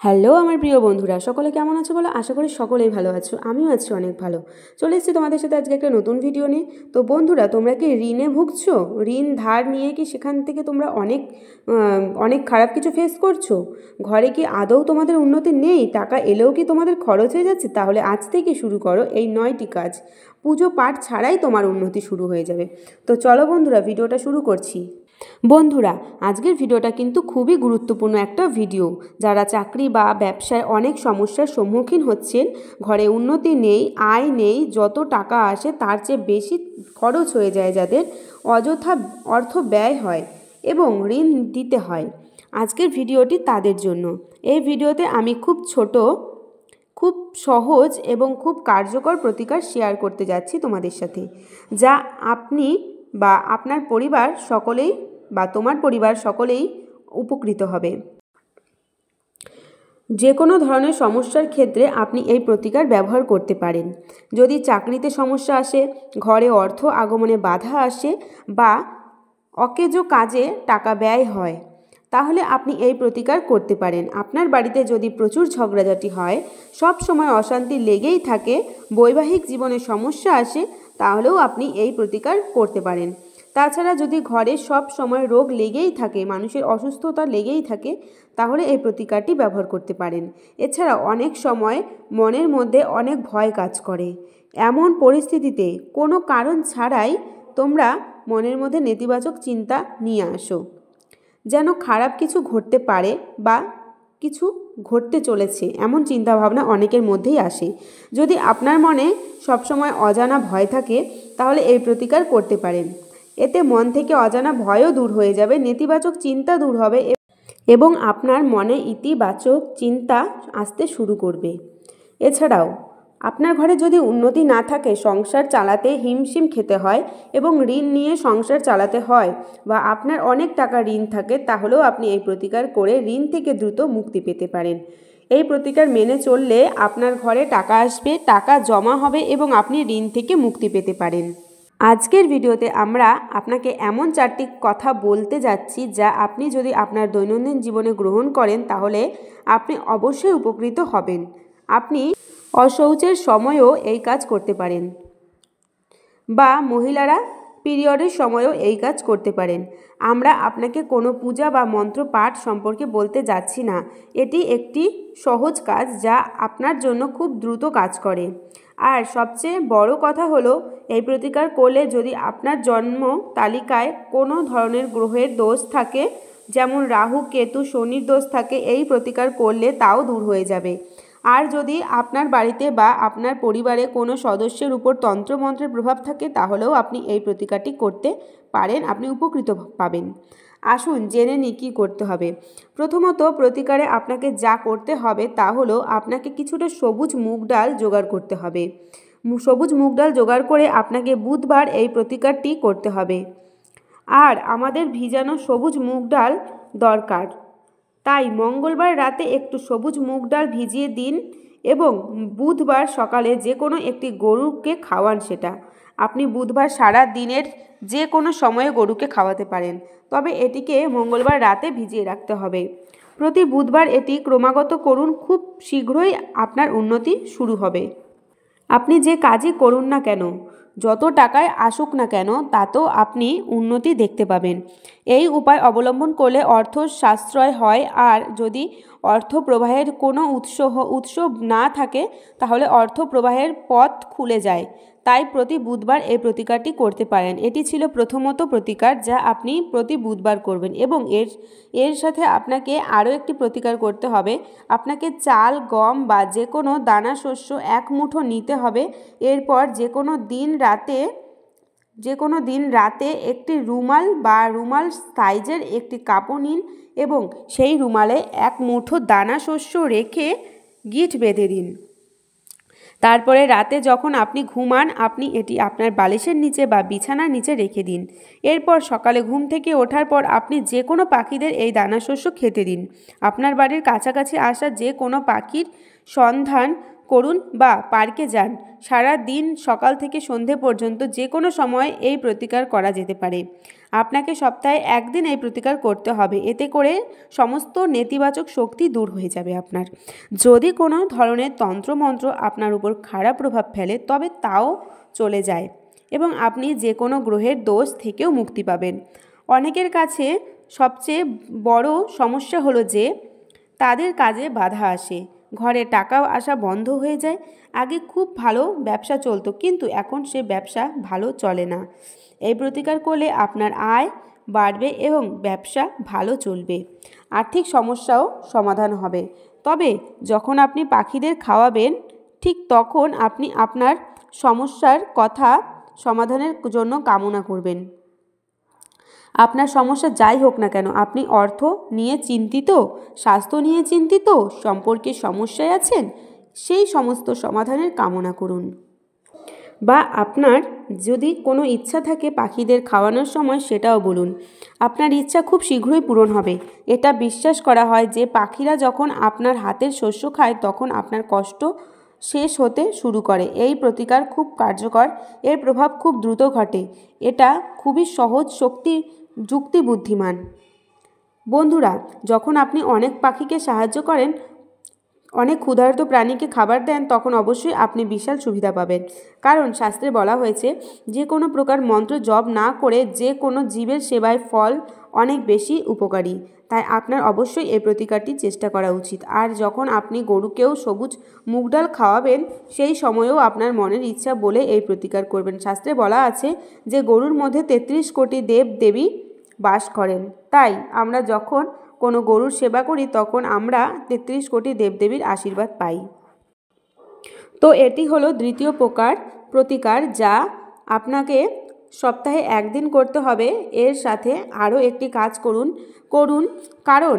Hello আমার প্রিয় বন্ধুরা, সকলে কেমন আছো বলো? আশা করি সকলেই ভালো আছো। আমিও আছি অনেক ভালো। চলে এসেছি তোমাদের সাথে আজকে একটা নতুন ভিডিও নিয়ে। তো বন্ধুরা, তোমরা কি ঋণে ভুগছো? ঋণ ধার নিয়ে কি সেখান থেকে তোমরা অনেক খারাপ কিছু ফেস করছো? ঘরে কি আদৌ তোমাদের উন্নতি নেই? টাকা এলেও কি তোমাদের খরচ হয়ে যাচ্ছে? তাহলে আজ থেকে শুরু করো এই 9টি কাজ। পুজো পাঠ ছাড়াই তোমার উন্নতি শুরু হয়ে যাবে। তো চলো বন্ধুরা, ভিডিওটা শুরু করছি। বন্ধুরা, আজকের ভিডিওটা কিন্তু খুবই গুরুত্বপূর্ণ একটা ভিডিও। যারা চাকরি বা ব্যবসায় অনেক সমস্যার সম্মুখীন হচ্ছেন, ঘরে উন্নতি নেই, আয় নেই, যত টাকা আসে তার চেয়ে বেশি খরচ হয়ে যায়, যাদের অযথা অর্থ ব্যয় হয় এবং ঋণ দিতে হয়, আজকের ভিডিওটি তাদের জন্য। এই ভিডিওতে আমি খুব সহজ এবং খুব কার্যকর প্রতিকার শেয়ার করতে যাচ্ছি তোমাদের সাথে, যা আপনি বা আপনার পরিবার সকলেই বা তোমার পরিবার সকলেই উপকৃত হবে। যে কোনো ধরনের সমস্যার ক্ষেত্রে আপনি এই প্রতিকার ব্যবহার করতে পারেন। যদি চাকরিতে সমস্যা আসে, ঘরে অর্থ আগমনে বাধা আসে বা অকেজো কাজে টাকা ব্যয় হয়, তাহলে আপনি এই প্রতিকার করতে পারেন। আপনার বাড়িতে যদি প্রচুর ঝগড়াঝাটি হয়, সব সময় অশান্তি লেগেই থাকে, বৈবাহিক জীবনে সমস্যা আসে, তাহলেও আপনি এই প্রতিকার করতে পারেন। তাছাড়া যদি ঘরে সব সময় রোগ লেগেই থাকে, মানুষের অসুস্থতা লেগেই থাকে, তাহলে এই প্রতিকারটি ব্যবহার করতে পারেন। এছাড়া অনেক সময় মনের মধ্যে অনেক ভয় কাজ করে। এমন পরিস্থিতিতে কোনো কারণ ছাড়াই তোমরা মনের মধ্যে নেতিবাচক চিন্তা নিয়ে আসো, যেন খারাপ কিছু ঘটতে পারে বা কিছু ঘটতে চলেছে, এমন চিন্তাভাবনা অনেকের মধ্যেই আসে। যদি আপনার মনে সবসময় অজানা ভয় থাকে, তাহলে এই প্রতিকার করতে পারেন। এতে মন থেকে অজানা ভয়ও দূর হয়ে যাবে, নেতিবাচক চিন্তা দূর হবে এবং আপনার মনে ইতিবাচক চিন্তা আসতে শুরু করবে। এছাড়াও আপনার ঘরে যদি উন্নতি না থাকে, সংসার চালাতে হিমশিম খেতে হয় এবং ঋণ নিয়ে সংসার চালাতে হয়, বা আপনার অনেক টাকা ঋণ থাকে, তাহলেও আপনি এই প্রতিকার করে ঋণ থেকে দ্রুত মুক্তি পেতে পারেন। এই প্রতিকার মেনে চললে আপনার ঘরে টাকা আসবে, টাকা জমা হবে এবং আপনি ঋণ থেকে মুক্তি পেতে পারেন। আজকের ভিডিওতে আমরা আপনাকে এমন 4টি কথা বলতে যাচ্ছি, যা আপনি যদি আপনার দৈনন্দিন জীবনে গ্রহণ করেন, তাহলে আপনি অবশ্যই উপকৃত হবেন। আপনি অশৌচের সময়ও এই কাজ করতে পারেন, বা মহিলারা পিরিয়ডের সময়ও এই কাজ করতে পারেন। আমরা আপনাকে কোনো পূজা বা মন্ত্র পাঠ সম্পর্কে বলতে যাচ্ছি না। এটি একটি সহজ কাজ যা আপনার জন্য খুব দ্রুত কাজ করে। আর সবচেয়ে বড় কথা হলো, এই প্রতিকার করলে যদি আপনার জন্ম তালিকায় কোনো ধরনের গ্রহের দোষ থাকে, যেমন রাহু, কেতু, শনির দোষ থাকে, এই প্রতিকার করলে তাও দূর হয়ে যাবে। আর যদি আপনার বাড়িতে বা আপনার পরিবারে কোনো সদস্যের উপর তন্ত্রমন্ত্রের প্রভাব থাকে, তাহলেও আপনি এই প্রতিকারটি করতে পারেন, আপনি উপকৃত পাবেন। আসুন জেনে নিই কী করতে হবে। প্রথমত, প্রতিকারে আপনাকে যা করতে হবে তা হলো, আপনাকে কিছুটা সবুজ মুগ ডাল জোগাড় করতে হবে। সবুজ মুগ ডাল জোগাড় করে আপনাকে বুধবার এই প্রতিকারটি করতে হবে। আর আমাদের ভিজানো সবুজ মুগ ডাল দরকার, তাই মঙ্গলবার রাতে একটু সবুজ মুগ ডাল ভিজিয়ে দিন এবং বুধবার সকালে যে কোনো একটি গরুকে খাওয়ান। সেটা আপনি বুধবার সারা দিনের যে কোনো সময়ে গরুকে খাওয়াতে পারেন, তবে এটিকে মঙ্গলবার রাতে ভিজিয়ে রাখতে হবে। প্রতি বুধবার এটি ক্রমাগত করুন, খুব শীঘ্রই আপনার উন্নতি শুরু হবে। আপনি যে কাজই করুন না কেন, যত টাকায় আসুক না কেন, তাতেও আপনি উন্নতি দেখতে পাবেন। এই উপায় অবলম্বন করলে অর্থ সাশ্রয় হয়, আর যদি অর্থ প্রবাহের কোনো উৎস না থাকে, তাহলে অর্থ প্রবাহের পথ খুলে যায়। তাই প্রতি বুধবার এই প্রতিকারটি করতে পারেন। এটি ছিল প্রথমত প্রতিকার, যা আপনি প্রতি বুধবার করবেন। এবং এর সাথে আপনাকে আরও একটি প্রতিকার করতে হবে। আপনাকে চাল, গম বা যে কোনো দানা শস্য 1 মুঠো নিতে হবে। এরপর যে কোনো দিন রাতে একটি রুমাল বা রুমাল সাইজের একটি কাপড় নিন এবং সেই রুমালে 1 মুঠো দানা শস্য রেখে গিঁট বেঁধে দিন। তারপরে রাতে যখন আপনি ঘুমান, আপনি এটি আপনার বালিশের নিচে বা বিছানার নিচে রেখে দিন। এরপর সকালে ঘুম থেকে ওঠার পর আপনি যে কোনো পাখিদের এই দানা শস্য খেতে দিন। আপনার বাড়ির কাছাকাছি আসা যে কোনো পাখির সন্ধান করুন বা পার্কে যান। সারা দিন সকাল থেকে সন্ধে পর্যন্ত যে কোনো সময় এই প্রতিকার করা যেতে পারে। আপনাকে সপ্তাহে একদিন এই প্রতিকার করতে হবে, এতে করে সমস্ত নেতিবাচক শক্তি দূর হয়ে যাবে আপনার। যদি কোনো ধরনের তন্ত্রমন্ত্র আপনার উপর খারাপ প্রভাব ফেলে তবে তাও চলে যায় এবং আপনি যে কোনো গ্রহের দোষ থেকেও মুক্তি পাবেন। অনেকের কাছে সবচেয়ে বড় সমস্যা হলো যে তাদের কাজে বাধা আসে, ঘরে টাকা আসা বন্ধ হয়ে যায়। আগে খুব ভালো ব্যবসা চলতো, কিন্তু এখন সে ব্যবসা ভালো চলে না। এই প্রতিকার করলে আপনার আয় বাড়বে এবং ব্যবসা ভালো চলবে, আর্থিক সমস্যাও সমাধান হবে। তবে যখন আপনি পাখিদের খাওয়াবেন ঠিক তখন আপনি আপনার সমস্যার কথা সমাধানের জন্য কামনা করবেন। আপনার সমস্যা যাই হোক না কেন, আপনি অর্থ নিয়ে চিন্তিত, স্বাস্থ্য নিয়ে চিন্তিত, সম্পর্কের সমস্যায় আছেন, সেই সমস্ত সমাধানের কামনা করুন। বা আপনার যদি কোনো ইচ্ছা থাকে পাখিদের খাওয়ানোর সময়, সেটাও বলুন। আপনার ইচ্ছা খুব শীঘ্রই পূরণ হবে। এটা বিশ্বাস করা হয় যে পাখিরা যখন আপনার হাতের শস্য খায় তখন আপনার কষ্ট শেষ হতে শুরু করে। এই প্রতিকার খুব কার্যকর, এর প্রভাব খুব দ্রুত ঘটে। এটা খুবই সহজ, যুক্তি বুদ্ধিমান। বন্ধুরা, যখন আপনি অনেক পাখিকে সাহায্য করেন, অনেক ক্ষুধার্ত প্রাণীকে খাবার দেন, তখন অবশ্যই আপনি বিশাল সুবিধা পাবেন। কারণ শাস্ত্রে বলা হয়েছে যে কোনো প্রকার মন্ত্র জপ না করে যে কোনো জীবের সেবায় ফল অনেক বেশি উপকারী। তাই আপনার অবশ্যই এই প্রতিকারটি চেষ্টা করা উচিত। আর যখন আপনি গরুকেও সবুজ মুগ ডাল খাওয়াবেন, সেই সময়েও আপনার মনের ইচ্ছা বলে এই প্রতিকার করবেন। শাস্ত্রে বলা আছে যে গরুর মধ্যে 33 কোটি দেব দেবী বাস করেন। তাই আমরা যখন কোনো গরুর সেবা করি তখন আমরা 33 কোটি দেবদেবীর আশীর্বাদ পাই। তো এটি হলো দ্বিতীয় প্রতিকার, যা আপনাকে সপ্তাহে একদিন করতে হবে। এর সাথে আরও একটি কাজ করুন, কারণ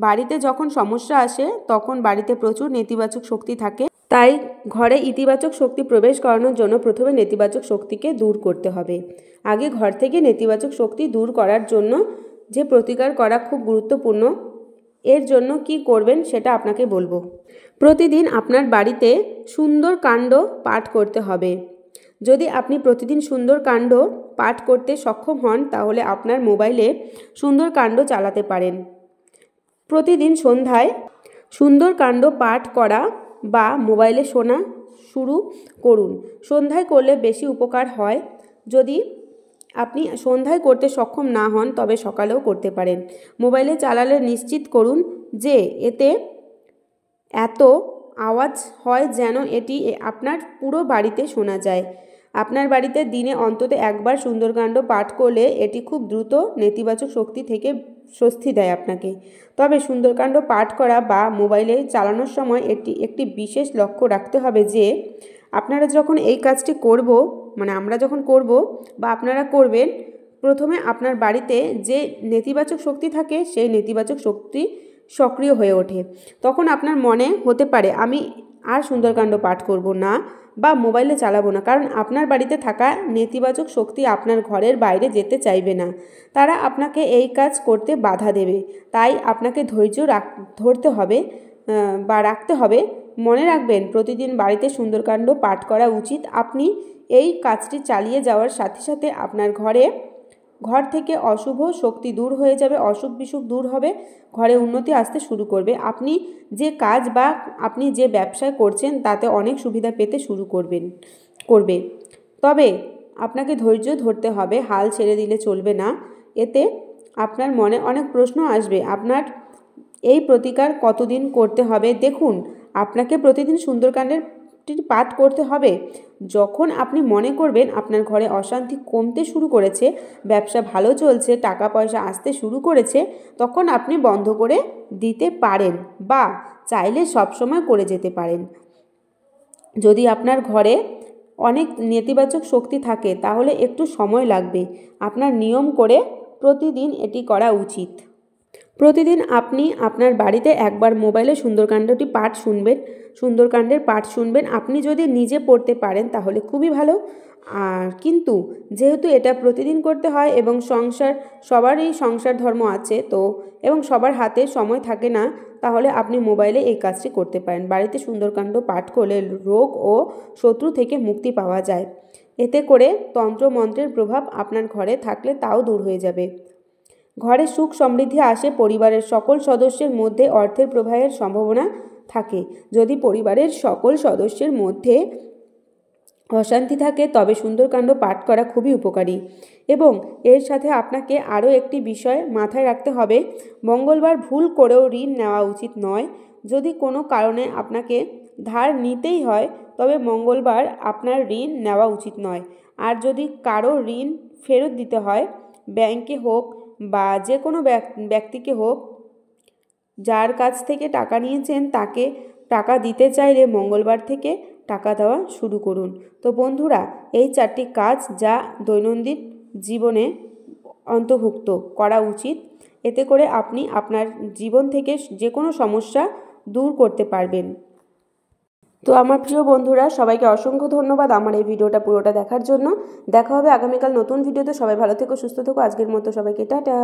বাড়িতে যখন সমস্যা আসে তখন বাড়িতে প্রচুর নেতিবাচক শক্তি থাকে। তাই ঘরে ইতিবাচক শক্তি প্রবেশ করানোর জন্য প্রথমে নেতিবাচক শক্তিকে দূর করতে হবে। আগে ঘর থেকে নেতিবাচক শক্তি দূর করার জন্য যে প্রতিকার করা খুব গুরুত্বপূর্ণ। এর জন্য কি করবেন সেটা আপনাকে বলবো। প্রতিদিন আপনার বাড়িতে সুন্দরকাণ্ড পাঠ করতে হবে। যদি আপনি প্রতিদিন সুন্দরকাণ্ড পাঠ করতে সক্ষম হন তাহলে আপনার মোবাইলে সুন্দরকাণ্ড চালাতে পারেন। প্রতিদিন সন্ধ্যায় সুন্দরকাণ্ড পাঠ করা বা মোবাইলে শোনা শুরু করুন। সন্ধ্যায় করলে বেশি উপকার হয়। যদি আপনি সন্ধ্যায় করতে সক্ষম না হন তবে সকালেও করতে পারেন। মোবাইলে চালালে নিশ্চিত করুন যে এতে এত আওয়াজ হয় যেন এটি আপনার পুরো বাড়িতে শোনা যায়। আপনার বাড়িতে দিনে অন্তত একবার সুন্দরকাণ্ড পাঠ করলে এটি খুব দ্রুত নেতিবাচক শক্তি থেকে স্বস্তি দেয় আপনাকে। তবে সুন্দরকাণ্ড পাঠ করা বা মোবাইলে চালানোর সময় একটি বিশেষ লক্ষ্য রাখতে হবে যে আপনারা যখন এই কাজটি আমরা যখন করব বা আপনারা করবেন, প্রথমে আপনার বাড়িতে যে নেতিবাচক শক্তি থাকে সেই নেতিবাচক শক্তি সক্রিয় হয়ে ওঠে। তখন আপনার মনে হতে পারে আমি আর সুন্দরকাণ্ড পাঠ করব না বা মোবাইলে চালাবো না, কারণ আপনার বাড়িতে থাকা নেতিবাচক শক্তি আপনার ঘরের বাইরে যেতে চাইবে না। তারা আপনাকে এই কাজ করতে বাধা দেবে। তাই আপনাকে ধৈর্য ধরতে হবে বা রাখতে হবে। মনে রাখবেন, প্রতিদিন বাড়িতে সুন্দরকাণ্ড পাঠ করা উচিত। আপনি এই কাজটি চালিয়ে যাওয়ার সাথে সাথে আপনার ঘর থেকে অশুভ শক্তি দূর হয়ে যাবে, অসুখ বিসুখ দূর হবে, ঘরে উন্নতি আসতে শুরু করবে। আপনি যে কাজ বা আপনি যে ব্যবসায় করছেন তাতে অনেক সুবিধা পেতে শুরু করবে। তবে আপনাকে ধৈর্য ধরতে হবে, হাল ছেড়ে দিলে চলবে না। এতে আপনার মনে অনেক প্রশ্ন আসবে, আপনার এই প্রতিকার কতদিন করতে হবে। দেখুন, আপনাকে প্রতিদিন সুন্দরকাণ্ডের পাঠ করতে হবে যখন আপনি মনে করবেন আপনার ঘরে অশান্তি কমতে শুরু করেছে, ব্যবসা ভালো চলছে, টাকা পয়সা আসতে শুরু করেছে, তখন আপনি বন্ধ করে দিতে পারেন বা চাইলে সবসময় করে যেতে পারেন। যদি আপনার ঘরে অনেক নেতিবাচক শক্তি থাকে তাহলে একটু সময় লাগবে। আপনার নিয়ম করে প্রতিদিন এটি করা উচিত। প্রতিদিন আপনি আপনার বাড়িতে একবার মোবাইলে সুন্দরকাণ্ডের পাঠ শুনবেন। আপনি যদি নিজে পড়তে পারেন তাহলে খুবই ভালো। আর কিন্তু যেহেতু এটা প্রতিদিন করতে হয় এবং সবারই সংসার ধর্ম আছে তো, এবং সবার হাতে সময় থাকে না, তাহলে আপনি মোবাইলে এই কাজটি করতে পারেন। বাড়িতে সুন্দরকাণ্ড পাঠ করলে রোগ ও শত্রু থেকে মুক্তি পাওয়া যায়। এতে করে তন্ত্রমন্ত্রের প্রভাব আপনার ঘরে থাকলে তাও দূর হয়ে যাবে। ঘরে সুখ সমৃদ্ধি আসে, পরিবারের সকল সদস্যের মধ্যে অর্থের প্রবাহের সম্ভাবনা থাকে। যদি পরিবারের সকল সদস্যের মধ্যে অশান্তি থাকে তবে সুন্দরকাণ্ড পাঠ করা খুবই উপকারী। এবং এর সাথে আপনাকে আরও একটি বিষয় মাথায় রাখতে হবে, মঙ্গলবার ভুল করেও ঋণ নেওয়া উচিত নয়। যদি কোনো কারণে আপনাকে ধার নিতেই হয় তবে মঙ্গলবার আপনার ঋণ নেওয়া উচিত নয়। আর যদি কারো ঋণ ফেরত দিতে হয়, ব্যাংকে হোক বা যে কোনো ব্যক্তিকে হোক, যার কাছ থেকে টাকা নিয়েছেন তাকে টাকা দিতে চাইলে মঙ্গলবার থেকে টাকা দেওয়া শুরু করুন। তো বন্ধুরা, এই 4টি কাজ যা দৈনন্দিন জীবনে অন্তর্ভুক্ত করা উচিত। এতে করে আপনি আপনার জীবন থেকে যে কোনো সমস্যা দূর করতে পারবেন। তো আমার প্রিয় বন্ধুরা, সবাইকে অসংখ্য ধন্যবাদ আমার এই ভিডিওটা পুরোটা দেখার জন্য। দেখা হবে আগামীকাল নতুন ভিডিওতে। সবাই ভালো থেকো, সুস্থ থেকো। আজকের মতো সবাইকে টাটা।